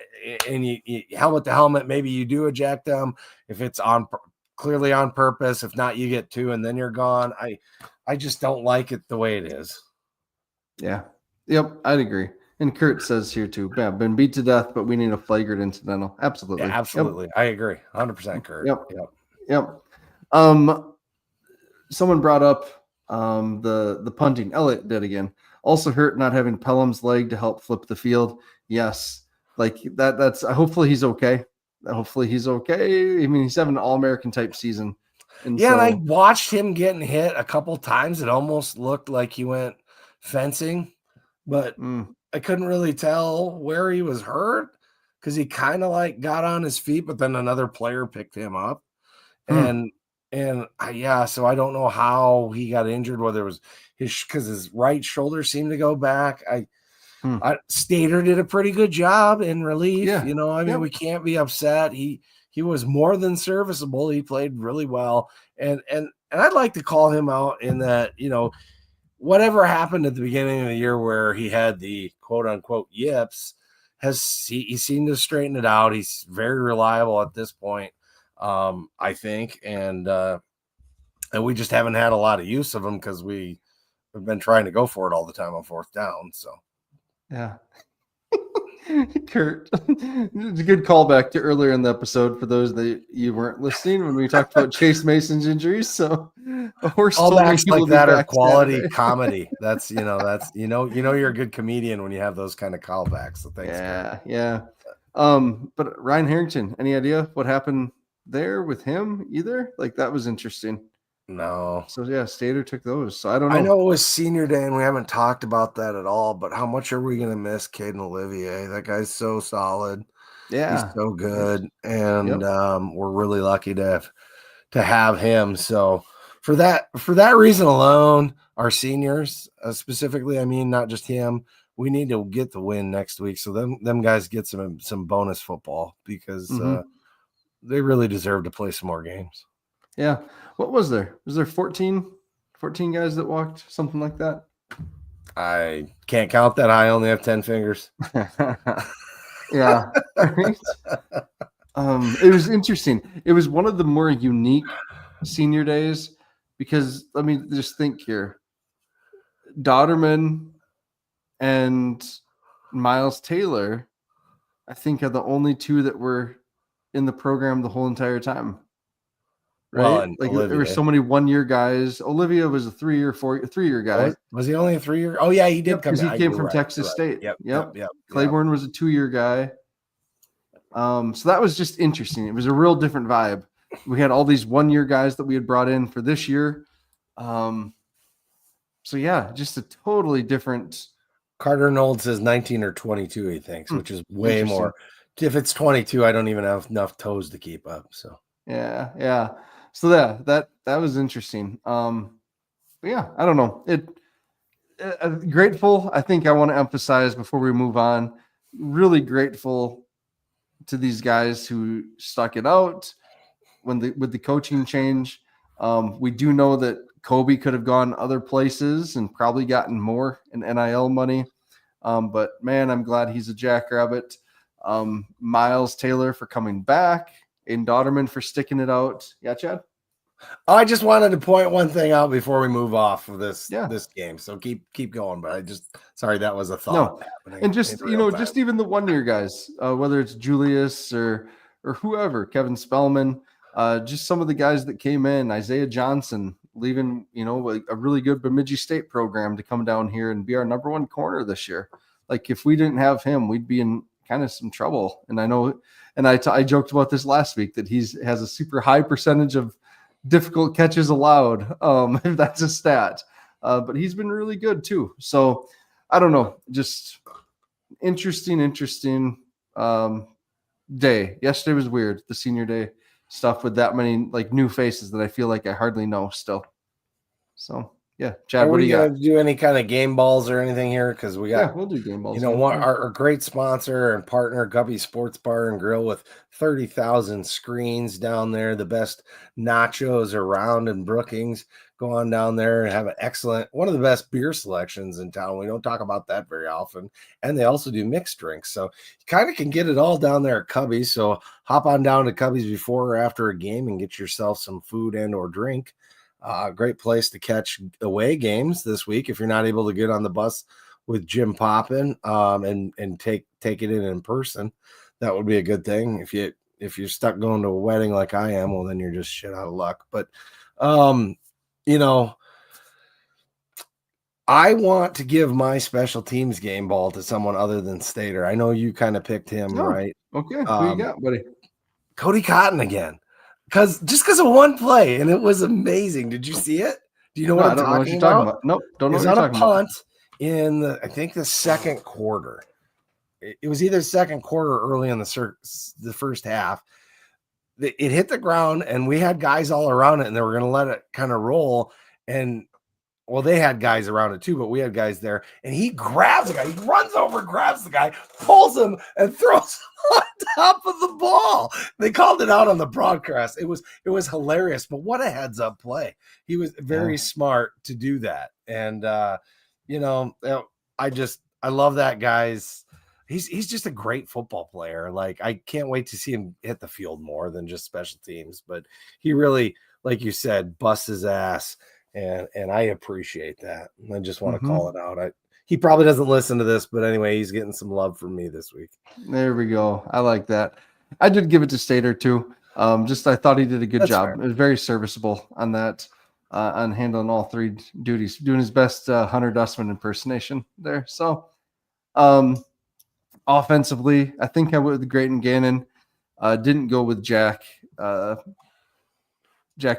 S2: and you helmet to helmet, maybe you do eject them if it's clearly on purpose. If not, you get two and then you're gone. I just don't like it the way it is.
S1: Yeah. Yep. I'd agree. And Kurt says here too, yeah, been beat to death, but we need a flagrant incidental.
S2: Yeah,
S1: Absolutely. Yep.
S2: absolutely. I agree. 100% Kurt.
S1: Yep.
S2: Yep.
S1: Yep. Um, someone brought up the punting. Elliott did again. Also hurt not having Pelham's leg to help flip the field. Yes. Like that's hopefully he's okay. Hopefully he's okay. I mean, he's having an all-American type season. And
S2: Yeah, and I
S1: so
S2: watched him getting hit a couple times. It almost looked like he went fencing, but I couldn't really tell where he was hurt, because he kind of like got on his feet, but then another player picked him up. And yeah, so I don't know how he got injured, whether it was because his right shoulder seemed to go back. Stater did a pretty good job in relief.
S1: Yeah.
S2: I mean, we can't be upset. He was more than serviceable. He played really well, and I'd like to call him out in that, whatever happened at the beginning of the year where he had the quote unquote yips, he seemed to straighten it out. He's very reliable at this point, I think, and we just haven't had a lot of use of him because we've been trying to go for it all the time on fourth down. So
S1: yeah. Kurt, it's a good callback to earlier in the episode for those that you weren't listening when we talked about Chase Mason's injuries. So a horse told me
S2: callbacks
S1: he
S2: like
S1: will be
S2: that are
S1: back
S2: quality
S1: Saturday.
S2: comedy. That's you're a good comedian when you have those kind of callbacks. So thanks, Kurt.
S1: Yeah. But Ryan Harrington, any idea what happened there with him either? Like that was interesting.
S2: No.
S1: So yeah, Stater took those. So I don't know.
S2: I know it was senior day and we haven't talked about that at all, but how much are we going to miss Caden Olivier? That guy's so solid.
S1: Yeah.
S2: He's so good. And
S1: Yep.
S2: we're really lucky to have him. So for that reason alone, our seniors, specifically, I mean, not just him, we need to get the win next week. So them guys get some bonus football, because they really deserve to play some more games.
S1: Yeah. What was there? Was there 14 guys that walked? Something like that?
S2: I can't count that. I only have 10 fingers.
S1: Yeah. Right? It was interesting. It was one of the more unique senior days because let me just think here. Dodderman and Miles Taylor, I think, are the only two that were in the program the whole entire time. Right?
S2: Well, and
S1: like
S2: Olivier.
S1: there were so many 1-year guys. Olivia was a 3-year guy.
S2: Was he only a 3-year? Oh yeah, he did come.
S1: Because he came from Texas
S2: right.
S1: State.
S2: Yep.
S1: Claiborne was a 2-year guy. So that was just interesting. It was a real different vibe. We had all these 1-year guys that we had brought in for this year. So yeah, just a totally different.
S2: Carter Nold says 19 or 22, he thinks, which is way more. If it's 22, I don't even have enough toes to keep up. So
S1: yeah. So that was interesting. But yeah, I don't know. Grateful. I think I want to emphasize before we move on. Really grateful to these guys who stuck it out with the coaching change. We do know that Kobe could have gone other places and probably gotten more in NIL money. But man, I'm glad he's a Jackrabbit. Miles Taylor for coming back, and Dodderman for sticking it out. Yeah, Chad?
S2: I just wanted to point one thing out before we move off of this game. So keep going, but sorry, that was a thought.
S1: No. And just just even the 1-year guys, whether it's Julius or whoever, Kevin Spellman, just some of the guys that came in, Isaiah Johnson leaving, a really good Bemidji State program to come down here and be our number 1 corner this year. Like if we didn't have him, we'd be in kind of some trouble. And I know, and I joked about this last week that has a super high percentage of difficult catches allowed, if that's a stat. But he's been really good too. So I don't know, just interesting day. Yesterday was weird, the senior day stuff with that many like new faces that I feel like I hardly know still. So yeah, Chad,
S2: Are
S1: what do
S2: we
S1: you got?
S2: gonna do any kind of game balls or anything here? Because we got,
S1: Yeah, we'll do game balls.
S2: one our great sponsor and partner, Guppy Sports Bar and Grill, with 30,000 screens down there. The best nachos around in Brookings. Go on down there and have an excellent, one of the best beer selections in town. We don't talk about that very often. And they also do mixed drinks. So you kind of can get it all down there at Cubby's. So hop on down to Cubby's before or after a game and get yourself some food and or drink. Great place to catch away games this week if you're not able to get on the bus with Jim Poppin, and take it in person. That would be a good thing. If you're stuck going to a wedding like I am, well, then you're just shit out of luck. But I want to give my special teams game ball to someone other than Stater. I know you kind of picked him, right?
S1: Okay, who you got, buddy?
S2: Cody Cotton again. Because of one play, and it was amazing. Did you see it? Do you know what I'm talking about?
S1: Nope, don't know
S2: what
S1: you're
S2: talking about. It was on a punt
S1: in
S2: I think the second quarter. It was either second quarter or early in the first half. It hit the ground, and we had guys all around it, and they were going to let it kind of roll. And well, they had guys around it too, but we had guys there, and he grabs the guy. He runs over, grabs the guy, pulls him, and throws him on top of the ball. They called it out on the broadcast. It was hilarious, but what a heads up play. He was very smart to do that. And, I love that guy's. He's just a great football player. Like, I can't wait to see him hit the field more than just special teams, but he really, like you said, busts his ass. And I appreciate that. I just want to call it out. He probably doesn't listen to this, but anyway, he's getting some love from me this week.
S1: There we go. I like that. I did give it to Stater too. I thought he did a good job. Fair. It was very serviceable on that, on handling all three duties, doing his best Hunter Dustman impersonation there. So, offensively, I think I went with Grayton Gannon. Didn't go with Jack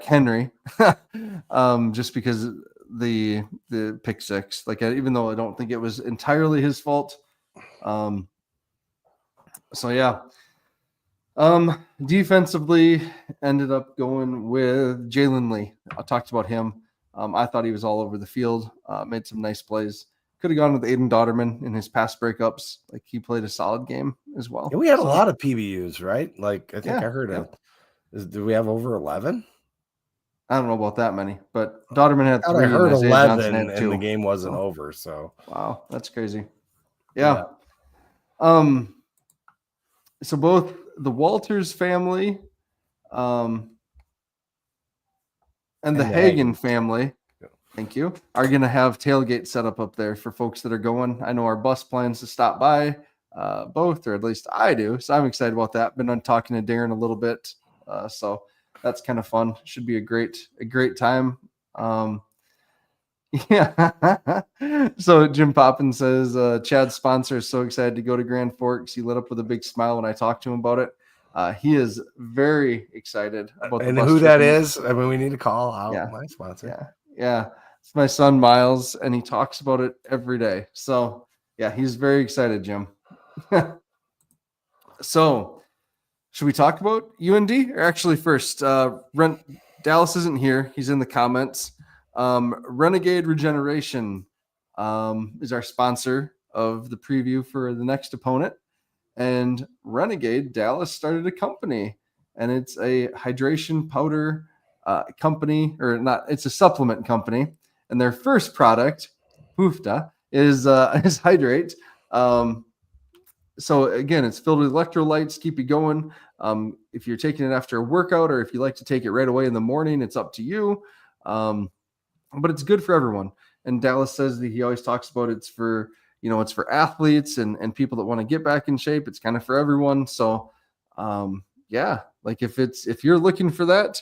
S1: Henry, just because the pick six. Like, even though I don't think it was entirely his fault. So yeah. Defensively, ended up going with Jalen Lee. I talked about him. I thought he was all over the field. Made some nice plays. Could have gone with Aiden Dotterman in his pass breakups. Like, he played a solid game as well.
S2: Yeah, we had a lot of PBUs, right? Like, I think I heard it. Do we have over 11?
S1: I don't know about that many, but Dotterman had 3.
S2: I heard 11, and the game wasn't over. So
S1: wow, that's crazy. Yeah. So both the Walters family, and the Hagen family, thank you, are going to have tailgate set up there for folks that are going. I know our bus plans to stop by both, or at least I do. So I'm excited about that. Been on talking to Darren a little bit. So that's kind of fun. Should be a great time. Yeah. So Jim Poppin says, Chad's sponsor is so excited to go to Grand Forks. He lit up with a big smile when I talked to him about it. He is very excited about
S2: and who that is. I mean, we need to call out my sponsor.
S1: Yeah. It's my son, Miles, and he talks about it every day. So yeah, he's very excited, Jim. So should we talk about UND? Or actually first, Dallas isn't here. He's in the comments. Renegade Regeneration is our sponsor of the preview for the next opponent. And Renegade Dallas started a company, and it's a hydration powder company, or not, it's a supplement company. And their first product, Hoofda, is Hydrate. So again, it's filled with electrolytes, keep you going. If you're taking it after a workout, or if you like to take it right away in the morning, it's up to you. But it's good for everyone. And Dallas says that he always talks about it's for athletes and people that want to get back in shape. It's kind of for everyone. So like if you're looking for that,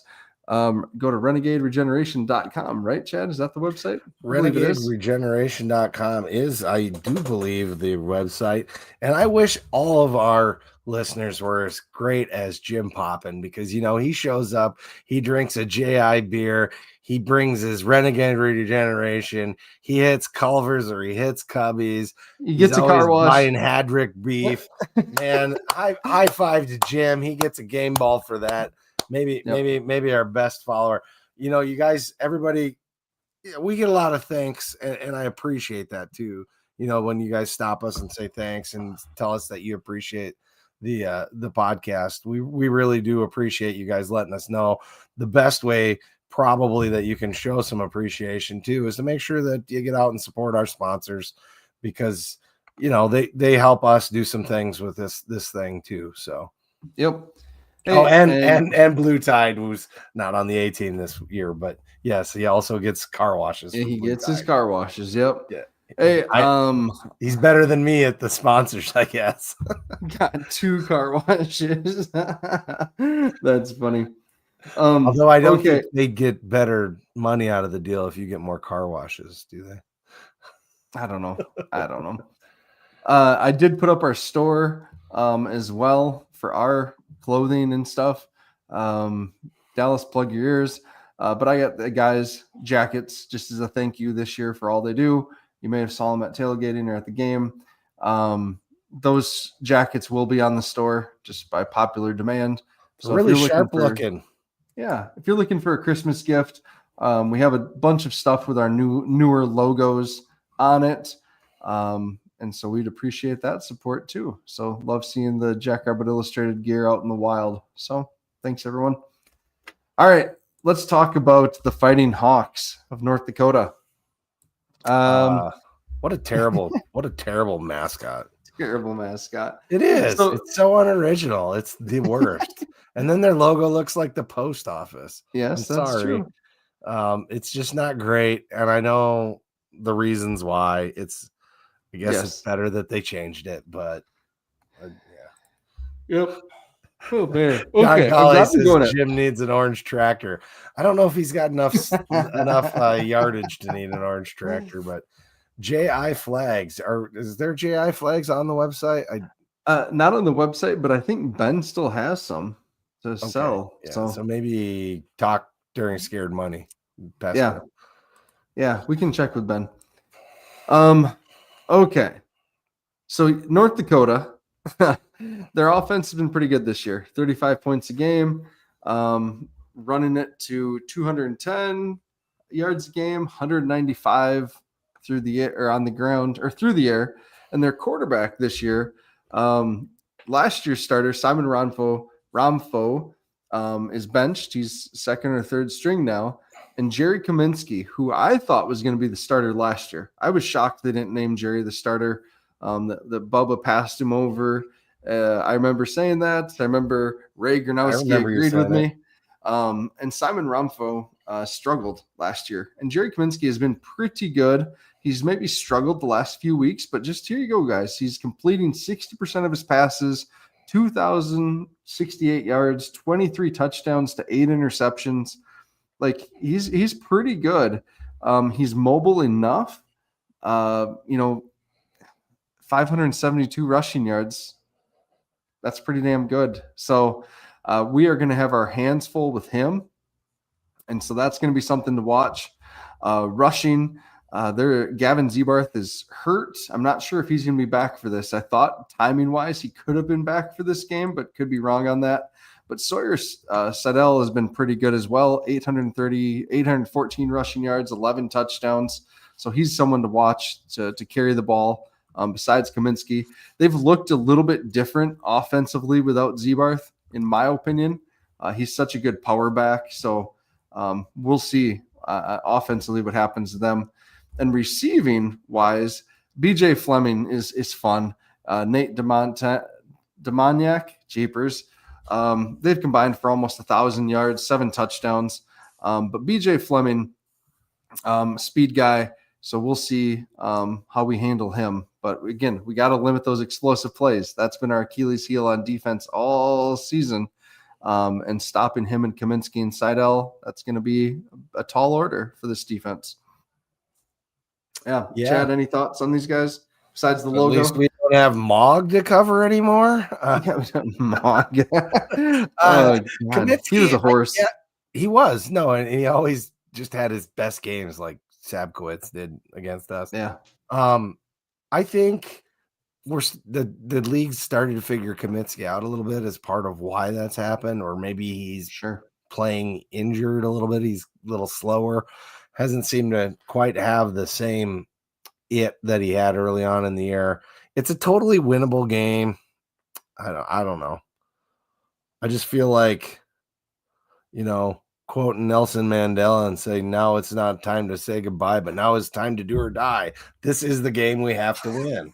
S1: Go to renegaderegeneration.com, right, Chad? Is that the website?
S2: RenegadeRegeneration.com is, I do believe, the website. And I wish all of our listeners were as great as Jim Poppin, because, he shows up, he drinks a JI beer, he brings his Renegade Regeneration, he hits Culver's or he hits Cubby's.
S1: He gets a car wash.
S2: Buying Hadrick beef. Man, high five to Jim. He gets a game ball for that. Maybe our best follower. You guys, everybody, we get a lot of thanks, and I appreciate that too. When you guys stop us and say thanks and tell us that you appreciate the podcast, we really do appreciate you guys letting us know. The best way probably that you can show some appreciation too is to make sure that you get out and support our sponsors, because they help us do some things with this thing too. So
S1: yep.
S2: Hey, and Blue Tide, who's not on the 18 this year, but yes, he also gets car washes.
S1: Yeah, he gets his car washes. Yep.
S2: Yeah.
S1: Hey,
S2: he's better than me at the sponsors, I guess.
S1: Got 2 car washes. That's funny.
S2: Although I don't think they get better money out of the deal if you get more car washes, do they?
S1: I don't know. I did put up our store as well for our clothing and stuff. Dallas, plug your ears. But I got the guys' jackets just as a thank you this year for all they do. You may have saw them at tailgating or at the game. Those jackets will be on the store just by popular demand.
S2: So really sharp looking.
S1: Yeah. If you're looking for a Christmas gift, we have a bunch of stuff with our newer logos on it. And so we'd appreciate that support too. So love seeing the Jackrabbit Illustrated gear out in the wild. So thanks, everyone. All right, let's talk about the Fighting Hawks of North Dakota.
S2: What a terrible mascot.
S1: Terrible mascot.
S2: It is. It's so unoriginal. It's the worst. And then their logo looks like the post office.
S1: Yes, that's true.
S2: It's just not great. And I know the reasons why. I guess it's better that they changed it, but yeah.
S1: Yep. Oh man. Okay.
S2: Says Jim needs an orange tractor. I don't know if he's got enough yardage to need an orange tractor, but JI flags is there JI flags on the website?
S1: Not on the website, but I think Ben still has some to sell.
S2: Yeah, so maybe talk during Scared Money.
S1: Yeah, we can check with Ben. Okay. So North Dakota, their offense has been pretty good this year. 35 points a game, running it to 210 yards a game, 195 through the air or on the ground or through the air. And their quarterback this year, last year's starter, Simon Ramfo, is benched. He's second or third string now. And Jerry Kaminsky, who I thought was going to be the starter last year. I was shocked they didn't name Jerry the starter. That Bubba passed him over. I remember saying that. I remember Ray Gronowski agreed with me. And Simon Ramfo struggled last year. And Jerry Kaminsky has been pretty good. He's maybe struggled the last few weeks, but just here you go, guys. He's completing 60% of his passes, 2,068 yards, 23 touchdowns to 8 interceptions. Like he's pretty good. He's mobile enough. 572 rushing yards. That's pretty damn good. So we are going to have our hands full with him. And so that's going to be something to watch. Rushing, Gavin Zebarth is hurt. I'm not sure if he's going to be back for this. I thought timing-wise he could have been back for this game, but could be wrong on that. But Sawyer Sadell has been pretty good as well. 814 rushing yards, 11 touchdowns. So he's someone to watch to carry the ball. Besides Kaminsky, they've looked a little bit different offensively without Zebarth, in my opinion. He's such a good power back. So we'll see offensively what happens to them. And receiving wise, BJ Fleming is fun. Nate Demoniak, jeepers. They've combined for almost 1,000 yards, 7 touchdowns. But BJ Fleming, speed guy. So we'll see how we handle him. But again, we got to limit those explosive plays. That's been our Achilles heel on defense all season. and stopping him and Kaminsky and Seidel, that's going to be a tall order for this defense. Yeah. Chad, any thoughts on these guys besides the logo?
S2: At least we don't have Mog to cover anymore.
S1: Yeah, we don't Mog. Kaminsky, he was a horse.
S2: He was. No, and he always just had his best games like Sabkowitz did against us.
S1: Yeah.
S2: I think the league's starting to figure Kaminsky out a little bit as part of why that's happened, or maybe he's playing injured a little bit. He's a little slower, hasn't seemed to quite have the same it that he had early on in the year. It's a totally winnable game. I don't know. I just feel like, quoting Nelson Mandela and saying, now it's not time to say goodbye, but now it's time to do or die. This is the game we have to win,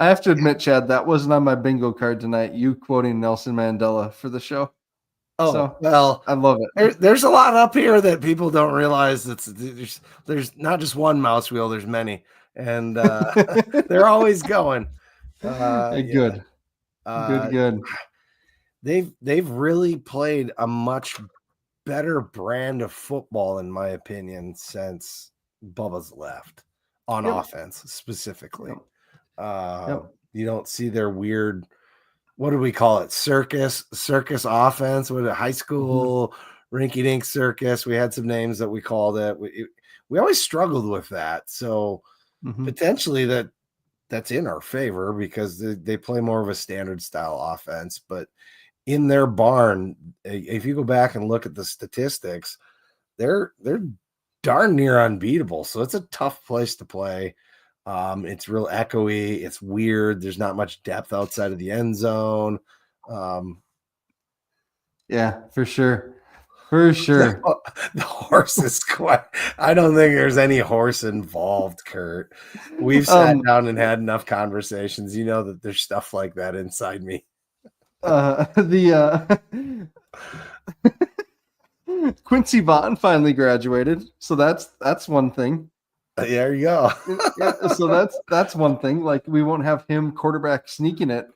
S1: I have to admit, Chad, that wasn't on my bingo card tonight, you quoting Nelson Mandela for the show.
S2: Oh, so, well,
S1: I love it.
S2: There's a lot up here that people don't realize. There's not just one mouse wheel, there's many. And they're always going.
S1: Good.
S2: They've really played a much better brand of football, in my opinion, since Bubba's left on offense specifically. You don't see their weird, what do we call it? Circus offense. What a high school rinky-dink circus. We had some names that we called it. We always struggled with that. So potentially that's in our favor because they play more of a standard style offense. But in their barn, if you go back and look at the statistics, they're darn near unbeatable. So it's a tough place to play. It's real echoey. It's weird. There's not much depth outside of the end zone.
S1: Yeah, for sure. For sure.
S2: The horse is quite, I don't think there's any horse involved, Kurt. We've sat down and had enough conversations. You know that there's stuff like that inside me.
S1: Quincy Vaughn finally graduated. So that's one thing.
S2: There you go.
S1: So that's one thing. Like, we won't have him quarterback sneaking it,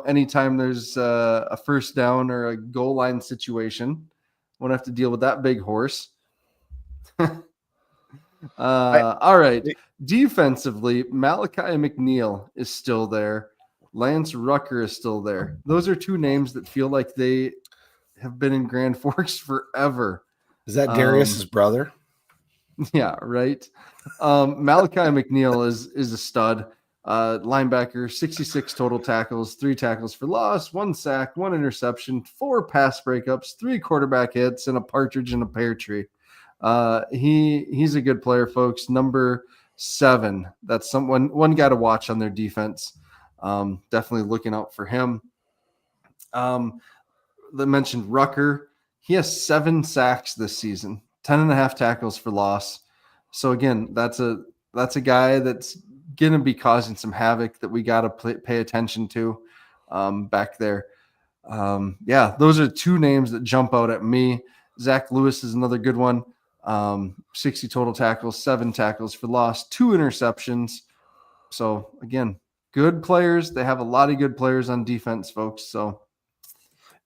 S1: anytime there's a first down or a goal line situation. Won't have to deal with that big horse. All right. Defensively, Malachi McNeil is still there. Lance Rucker is still there. Those are two names that feel like they have been in Grand Forks forever.
S2: Is that Darius's brother?
S1: Yeah, right. Malachi McNeil is a stud. Linebacker, 66 total tackles, 3 tackles for loss, 1 sack, 1 interception, 4 pass breakups, 3 quarterback hits, and a partridge in a pear tree. He's a good player, folks. Number 7. That's one guy to watch on their defense. Definitely looking out for him. They mentioned Rucker. He has 7 sacks this season, 10.5 tackles for loss. So again, that's a guy that's going to be causing some havoc that we got to pay attention to back there. Those are 2 names that jump out at me. Zach Lewis is another good one. 60 total tackles, 7 tackles for loss, 2 interceptions. So again, good players. They have a lot of good players on defense, folks. So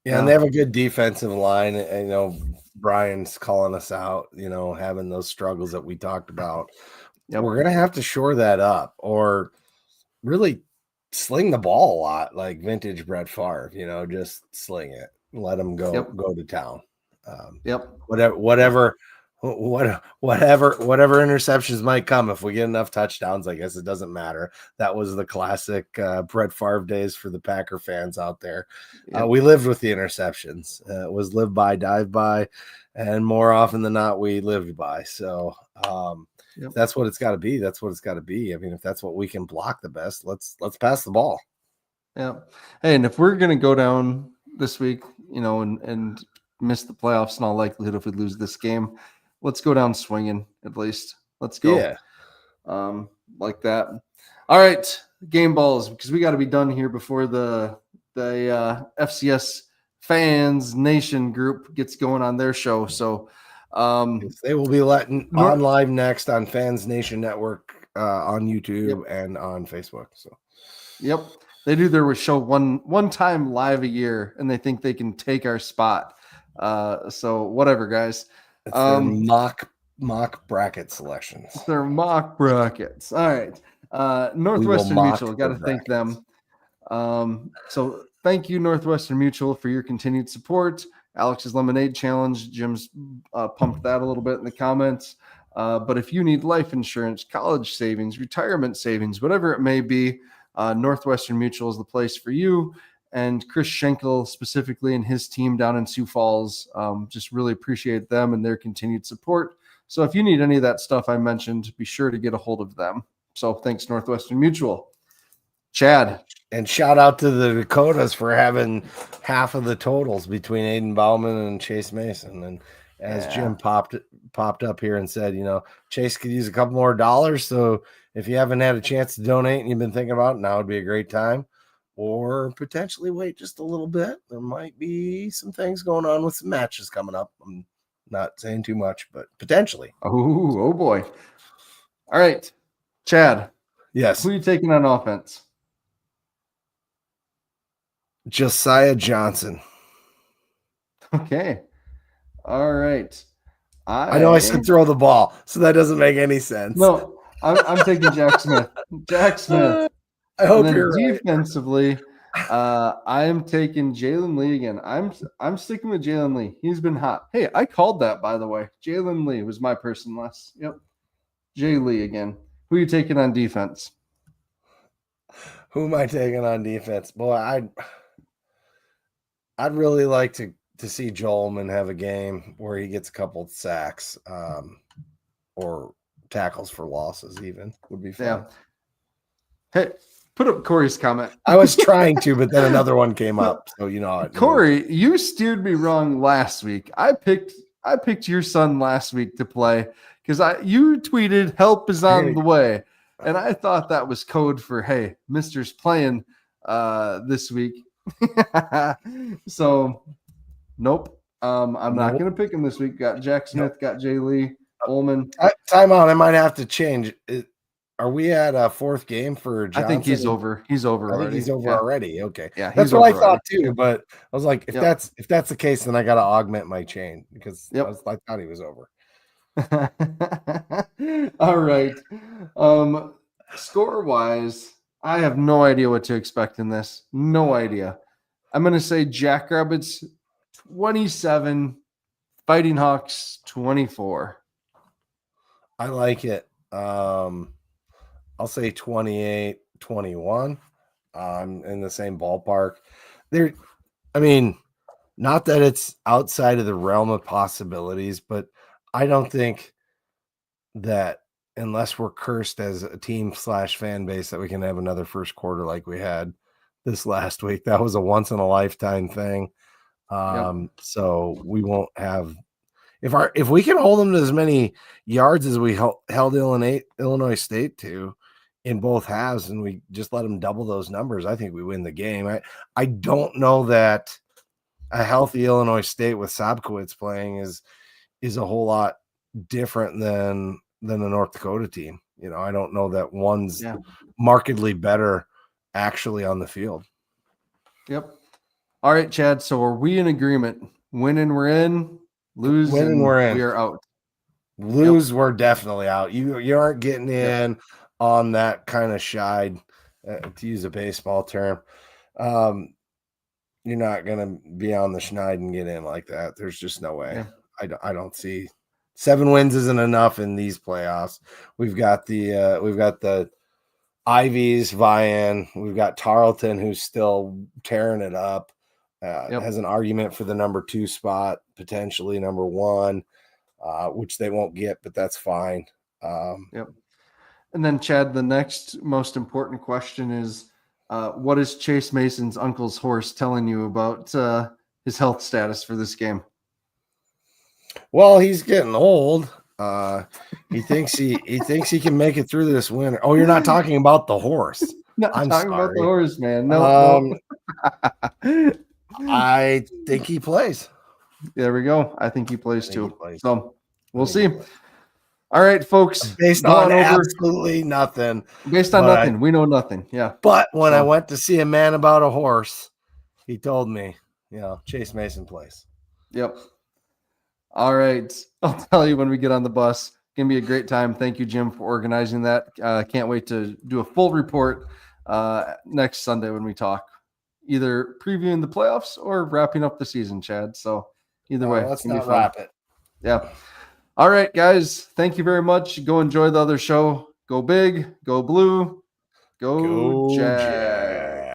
S2: and they have a good defensive line. And, Brian's calling us out, having those struggles that we talked about. Yep. We're going to have to shore that up or really sling the ball a lot, like vintage Brett Favre, just sling it and let him go to town. Whatever interceptions might come, if we get enough touchdowns, I guess it doesn't matter. That was the classic Brett Favre days for the Packer fans out there. We lived with the interceptions. It was live by, dive by, and more often than not, we lived by. So that's what it's got to be. That's what it's got to be. I mean, if that's what we can block the best, let's pass the ball.
S1: Yeah. Hey, and if we're going to go down this week, and miss the playoffs in all likelihood if we lose this game, let's go down swinging at least. Let's go.
S2: Yeah.
S1: Like that. All right. Game balls, because we got to be done here before the FCS fans nation group gets going on their show. So
S2: they will be letting on live next on Fans Nation Network on YouTube and on Facebook. So
S1: They do their show one time live a year, and they think they can take our spot. So whatever, guys.
S2: It's their mock bracket selections.
S1: Their mock brackets. All right. Northwestern Mutual, got to thank them. So thank you, Northwestern Mutual, for your continued support. Alex's Lemonade Challenge, Jim's pumped that a little bit in the comments. But if you need life insurance, college savings, retirement savings, whatever it may be, Northwestern Mutual is the place for you. And Chris Schenkel specifically and his team down in Sioux Falls, just really appreciate them and their continued support. So if you need any of that stuff I mentioned, be sure to get a hold of them. So thanks, Northwestern Mutual. Chad.
S2: And shout out to the Dakotas for having half of the totals between Aiden Bauman and Chase Mason. And as Jim popped up here and said, Chase could use a couple more dollars. So if you haven't had a chance to donate and you've been thinking about it, now would be a great time. Or potentially wait just a little bit. There might be some things going on with some matches coming up. I'm not saying too much, but potentially.
S1: Oh boy. All right. Chad.
S2: Yes.
S1: Who are you taking on offense?
S2: Josiah Johnson.
S1: Okay. All right.
S2: I know I said throw the ball, so that doesn't make any sense.
S1: No, I'm taking Jack Smith. Jack Smith.
S2: I hope you're
S1: defensively, right. I am taking Jalen Lee again. I'm sticking with Jalen Lee. He's been hot. Hey, I called that, by the way. Jalen Lee was my person last. Yep. Jay Lee again. Who are you taking on defense?
S2: Who am I taking on defense? Boy, I'd really like to see Jolman have a game where he gets a couple of sacks or tackles for losses even would be fun.
S1: Yeah. Hey, put up Corey's comment.
S2: I was trying to, but then another one came up. So
S1: Corey, you steered me wrong last week. I picked your son last week to play because you tweeted help is on the way. And I thought that was code for, hey, Mister's playing this week. So nope. I'm not going to pick him this week. Got Jack Smith, got Jay Lee, Ullman.
S2: Time out. I might have to change. Are we at a fourth game for Johnson?
S1: I think he's over. He's over already.
S2: I think he's over already. Okay.
S1: Yeah,
S2: that's what I thought too. But I was like, if that's the case, then I got to augment my chain because I thought he was over.
S1: All right. Score wise, I have no idea what to expect in this. No idea. I'm going to say Jackrabbits 27, Fighting Hawks 24.
S2: I like it. I'll say 28-21. In the same ballpark. Not that it's outside of the realm of possibilities, but I don't think that unless we're cursed as a team / fan base that we can have another first quarter like we had this last week. That was a once in a lifetime thing. So we won't have if we can hold them to as many yards as we held Illinois State to in both halves, and we just let them double those numbers, I think we win the game. I don't know that a healthy Illinois State with Sobkowitz playing is a whole lot different than the North Dakota team. I don't know that one's markedly better actually on the field.
S1: Yep. All right, Chad. So are we in agreement? Winning, we're in. Lose,
S2: winning, we're in.
S1: We are out.
S2: Lose, we're definitely out. You aren't getting in on that kind of shide, to use a baseball term. You're not going to be on the schneid and get in like that. There's just no way. Yeah. I don't see 7 wins isn't enough in these playoffs. We've got the Ivies vying. We've got Tarleton, who's still tearing it up. Has an argument for the number 2 spot, potentially number 1, which they won't get, but that's fine.
S1: And then, Chad, the next most important question is, what is Chase Mason's uncle's horse telling you about his health status for this game?
S2: Well, he's getting old. He thinks he can make it through this winter. Oh, you're not talking about the horse.
S1: I'm talking about the horse, man. No.
S2: I think he plays.
S1: There we go. I think he plays too. So we'll see. All right, folks.
S2: Based
S1: Go
S2: on
S1: on over.
S2: absolutely nothing.
S1: Based on nothing. We know nothing. Yeah.
S2: But when I went to see a man about a horse, he told me, Chase Mason Place.
S1: Yep. All right. I'll tell you when we get on the bus. Gonna be a great time. Thank you, Jim, for organizing that. Can't wait to do a full report next Sunday when we talk, either previewing the playoffs or wrapping up the season, Chad. So either way,
S2: let's not wrap it.
S1: Yeah. All right, guys. Thank you very much. Go enjoy the other show. Go big, go blue, go Jag.